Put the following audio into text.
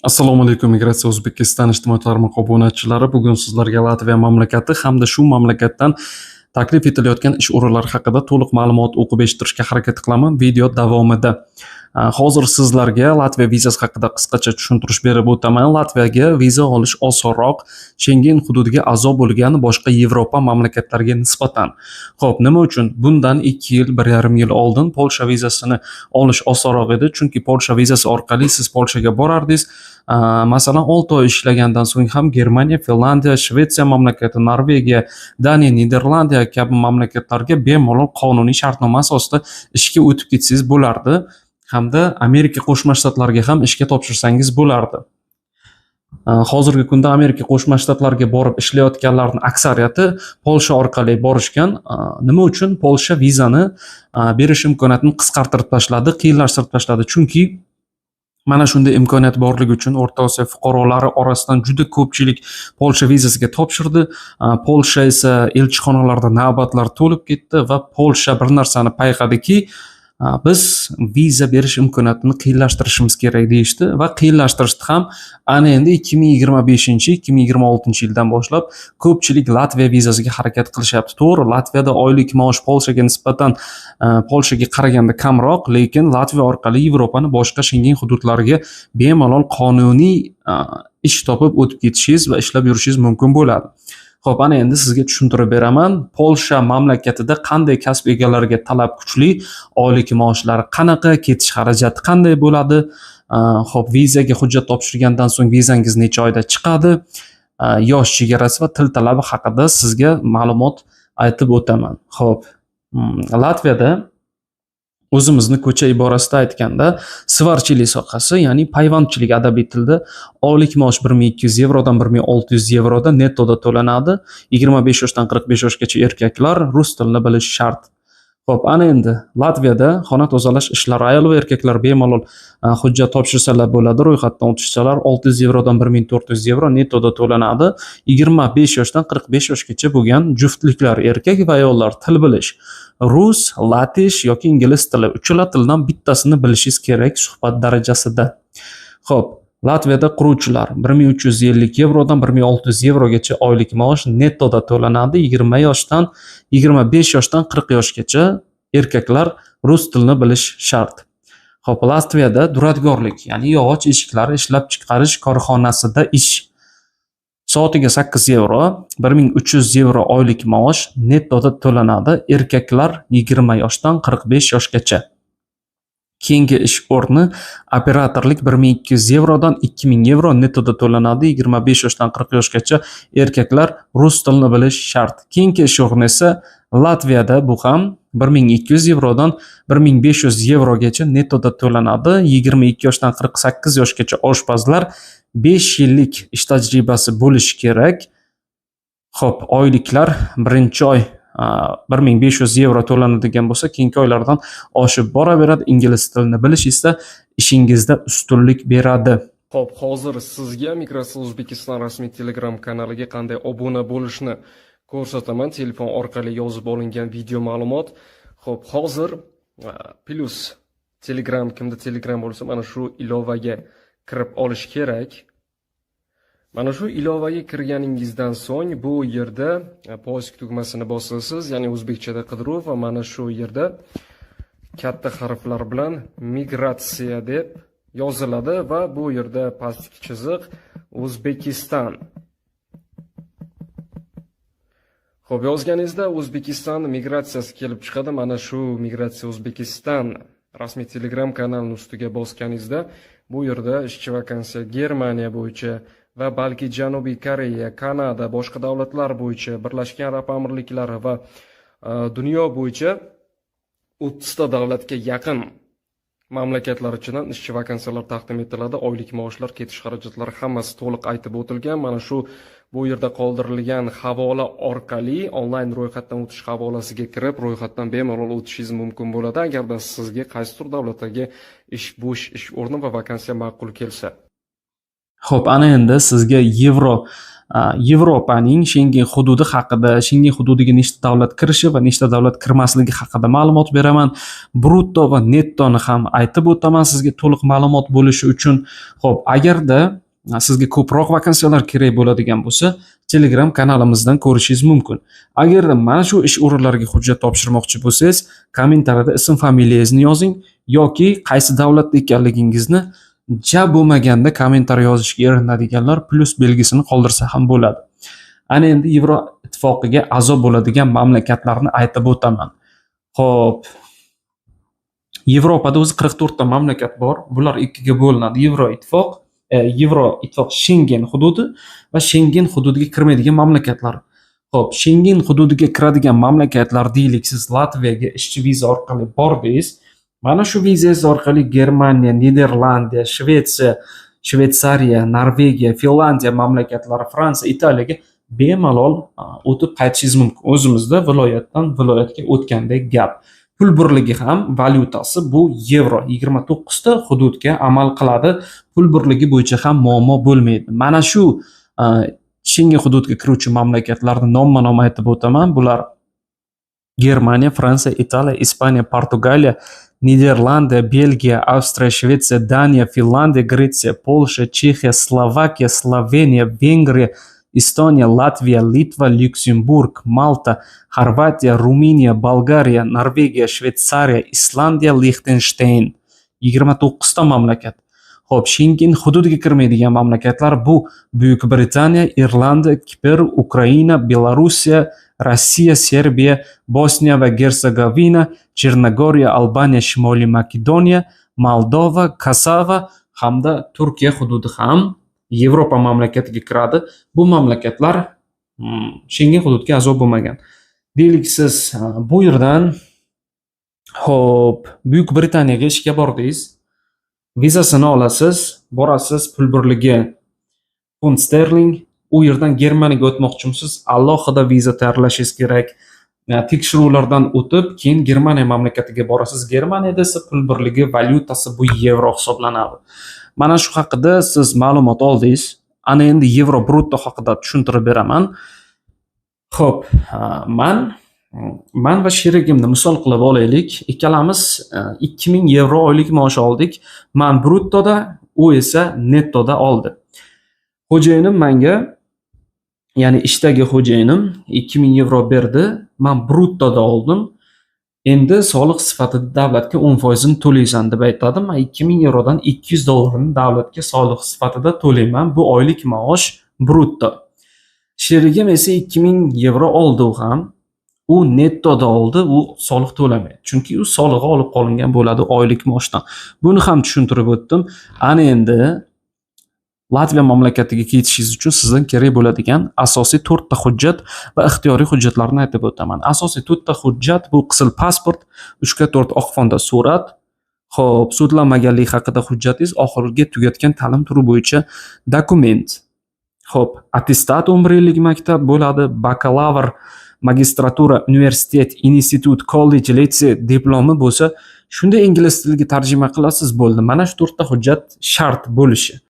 Assalomu alaykum, Migratsiya O'zbekiston ijtimoiy tarmoq obunachilari. Bugun sizlarga Latviya mamlakati hamda shu mamlakatdan taklif etilayotgan ish o'rinlari haqida to'liq ma'lumot o'qib eshittirishga harakat qilaman video davomida. Hozir sizlarga Latviya vizasi haqida qisqacha tushuntirish berib o'taman. Latviyaga viza olish osonroq Schengen hududiga a'zo bo'lgan boshqa Yevropa mamlakatlariga nisbatan. Xo'p, nima uchun? Bundan 2 yil, 1,5 yil oldin Polsha vizasini olish osonroq edi, chunki Polsha vizasi orqali siz Polshaga borardingiz. Masalan, 6 oy ishlagandan so'ng ham Germaniya, Finlandiya, Shvetsiya mamlakati, Norvegiya, Daniya, Niderlandiya kabi mamlakatlarga bemalol qonuniy shartnoma asosida ishga o'tib ketsangiz bo'lardi, hamda Amerika Qo'shma Shtatlariga ham ishga topshirsangiz bo'lardi. Hozirgi kunda Amerika Qo'shma Shtatlariga borib ishlayotganlarning aksariyati Polsha orqali borishgan. Nima uchun? Polsha vizani berish imkoniyatini qisqartirib tashladi, qiyinlashtirib tashladi. Chunki mana shunday imkoniyat borligi uchun O'rta Osiyo fuqarolari orasidan juda ko'pchilik Polsha vizasiga topshirdi. Polsha esa elchixonalarda navbatlar to'lib ketdi va Polsha bir narsani payqadiki, biz viza berish imkoniyatini qiyinlashtirishimiz kerak deyishdi va qiyinlashtirishdi ham. Ana endi 2025-2026 yildan boshlab ko'pchilik Latviya vizasiga harakat qilishyapti. To'g'ri, Latviyada oylik maosh Polshaga nisbatan Polshaga qaraganda kamroq, lekin Latviya orqali Yevropani boshqa Schengen hududlariga bemalol qonuniy ish topib o'tib ketishingiz va ishlab yurishingiz mumkin bo'ladi. Xo'p, ana endi sizga tushuntirib beraman. Polsha mamlakatida qanday kasb egalariga talab kuchli, oylik maoshlari qanaqa, ketish xarajati qanday bo'ladi? Xo'p, vizaga hujjat topshirgandan so'ng vizangiz necha oyda chiqadi? Yosh chegarasi va til talabi haqida sizga ma'lumot aytib o'taman. Xo'p, Latviyada o'zimizni ko'cha iborasida aytganda, svarchilik sohasi, ya'ni payvandchilik adabiy tilda oylik maosh 1200 yevrodan 1600 yevroda nettoda to'lanadi. 25 yoshdan 45 yoshgacha erkaklar rus tilini bilishi shart. Xo'p, ana endi Latviyada xona tozalash ishlari ayol va erkaklar bemalol hujjat topshirsalar bo'ladi, ro'yxatdan o'tishsalar 600 yevrodan 1400 yevro nettoda to'lanadi. 25 yoshdan 45 yoshgacha bo'lgan juftliklar, erkak va ayollar til bilish, rus, latish yoki ingliz tili, uchala tildan bittasini bilishingiz kerak suhbat darajasida. Xo'p, Latviyada quruvchilar 1350 yevrodan 1600 yevrogacha oylik maosh nettoda to'lanadi. 25 yoshdan 40 yoshgacha erkaklar rus tilini bilish shart. Xo'p, Latviyada duradgorlik, ya'ni yog'och eshiklar ishlab chiqarish korxonasida ish. Soatiga 8 yevro, 1300 yevro oylik maosh nettoda to'lanadi. Erkaklar 20 yoshdan 45 yoshgacha. Keyingi ish o'rni operatorlik 1200 yevrodan 2000 yevro nettoda to'lanadi. 25 yoshdan 40 yoshgacha erkaklar rus tilini bilish shart. Keyingi ish o'rni esa Latviyada bu ham 1200 yevrodan 1500 yevrogacha nettoda to'lanadi. 22 yoshdan 48 yoshgacha oshpazlar 5 yillik ish tajribasi bo'lishi kerak. Xo'p, oyliklar birinchi oy 1500 yevro to'lanadigan bo'lsa, keyingi oylardan oshib boraveradi. Ingliz tilini bilish esa ishingizda ustunlik beradi. Xo'p, hozir sizga Migratsiya O'zbekiston rasmiy Telegram kanaliga qanday obuna bo'lishni ko'rsataman. Telefon orqali yozib olingan video ma'lumot. Xo'p, hozir plus Telegram, kimda Telegram bo'lsa, mana shu ilovaga kirib olish kerak. Mana shu ilovaga kirganingizdan so'ng bu yerda poisk tugmasini bosasiz, ya'ni o'zbekchada qidiruv, va mana shu yerda katta harflar bilan migratsiya deb yoziladi va bu yerda pastki chiziq O'zbekiston. Xo'p, yozganingizda O'zbekiston migratsiyasi kelib chiqadi. Mana shu Migratsiya O'zbekiston rasmiy Telegram kanalining ustiga bosganingizda bu yerda ishchi vakansiya Germaniya bo'yicha va balki Janubiy Koreya, Kanada, boshqa davlatlar bo'yicha, Birlashgan Arab Amirliklari va dunyo bo'yicha 30 ta davlatga yaqin mamlakatlar ichidan ishchi vakansiyalar taqdim etiladi. Oylik maoshlar, ketish xarajatlari hammasi to'liq aytib o'tilgan. Mana shu bu yerda qoldirilgan havola orqali onlayn ro'yxatdan o'tish havolasiga kirib, ro'yxatdan bemalol o'tishingiz mumkin bo'ladi, agarda sizga qaysidir davlatdagi bo'sh ish o'rni va vakansiya ma'qul kelsa. Xo'p, ana endi sizga yevro Yevropaning Schengen hududi haqida, Schengen hududiga nechta davlat kirishi va nechta davlat kirmasligi haqida ma'lumot beraman. Brutto va nettoni ham aytib o'taman sizga to'liq ma'lumot bo'lishi uchun. Xo'p, agarda sizga ko'proq vakansiyalar kerak bo'ladigan bo'lsa, Telegram kanalimizdan ko'rishingiz mumkin. Agarda mana shu ish o'rinlariga hujjat topshirmoqchi bo'lsangiz, kommentariyada ism familiyangizni yozing yoki qaysi davlatda ekanligingizni ja bo'lmaganda kommentariy yozishga erinadiganlar plus belgisini qoldirsa ham bo'ladi. Ana endi Yevroittifoqiga a'zo bo'ladigan mamlakatlarni aytib o'taman. Xo'p, Yevropada o'zi 44 ta mamlakat bor. Bular ikkiga bo'linadi. Yevroittifoq Schengen hududi va Schengen hududiga kirmaydigan mamlakatlar. Xo'p, Schengen hududiga kiradigan mamlakatlar deylik, siz Latviyaga ishchi viza orqali bordingiz. Mana shu vizangiz orqali Germaniya, Niderlandiya, Shvetsariya, Norvegiya, Finlandiya mamlakatlari, Fransiya, Italiyaga bemalol o'tib qaytishingiz mumkin. O'zimizda viloyatdan viloyatga o'tgandek gap. Pul birligi ham valyutasi bu yevro. 29 ta hududga amal qiladi. Pul birligi bo'yicha ham muammo bo'lmaydi. Mana shu Schengen hududiga kiruvchi mamlakatlarni nomma-nom aytib o'taman. Bular Germaniya, Fransiya, Italiya, Ispaniya, Portugaliya, Niderlandiya, Belgiya, Avstriya, Shvetsiya, Daniya, Finlandiya, Gretsiya, Polsha, Chexiya, Slovakiya, Sloveniya, Vengriya, Estoniya, Latviya, Litva, Lyuksemburg, Malta, Xorvatiya, Ruminiya, Bolgariya, Norvegiya, Shvetsariya, Islandiya, Liechtenstein. 29 ta mamlakat. Xo'p, Schengen hududiga kirmaydigan mamlakatlar bu Buyuk Britaniya, Irlandiya, Kipr, Ukraina, Belorussiya, Rossiya, Serbiya, Bosniya va Gersegovina, Chernogoriya, Albaniya, Shimoliy Makedoniya, Moldova, Kosovo hamda Turkiya hududi ham Yevropa mamlakatiga kiradi. Bu mamlakatlar Schengen hududiga a'zo bo'lmagan. Deylik, siz bu yerdan Buyuk Britaniyaga ishga bordingiz. Vizasini olasiz, borasiz, pul birligi funt sterling. U yerdan Germaniyaga o'tmoqchimisiz, alohida viza tayyorlashingiz kerak. Tekshiruvlardan o'tib, keyin Germaniya mamlakatiga borasiz. Germaniyada esa pul birligi valyutasi bu yevro hisoblanadi. Mana shu haqida siz ma'lumot oldingiz. Ana endi yevro brutto haqida tushuntirib beraman. Xo'p, man va sherigimni misol qilib olaylik. Ikkalamiz 2000 yevro oylik maosh oldik. Men bruttoda, u esa nettoda oldi. Xo'jayinim menga, ya'ni ishdagi xo'jayinim 2000 yevro berdi. Men bruttoda oldim. Endi soliq sifatida davlatga 10% ni to'laysan deb aytadi. Men 2000 yevrodan 200 dollarni davlatga soliq sifatida to'layman. Bu oylik maosh brutto. Sherigim esa 2000 yevro oldi u ham. U nettoda oldi, u soliq to'lamaydi. Chunki u solig'i olib qolingan bo'ladi oylik maoshdan. Buni ham tushuntirib o'tdim. Ana endi Latviya mamlakatiga ketishingiz uchun sizdan kerak bo'ladigan asosiy 4 ta hujjat va ixtiyoriy hujjatlarni aytib o'taman. Asosiy 4 ta hujjat bu qizil pasport, 3x4 oq fonda surat, xo'p, sudlanmaganlik haqida hujjatingiz, oxirgi tugatgan ta'lim turi bo'yicha dokument. Xo'p, attestat 11 yillik maktab bo'ladi, bakalavr, magistratura, universitet, institut, kollej, litsey diplomi bo'lsa, shunda ingliz tiliga tarjima qilasiz bo'ldi. Mana shu 4 ta hujjat shart bo'lishi.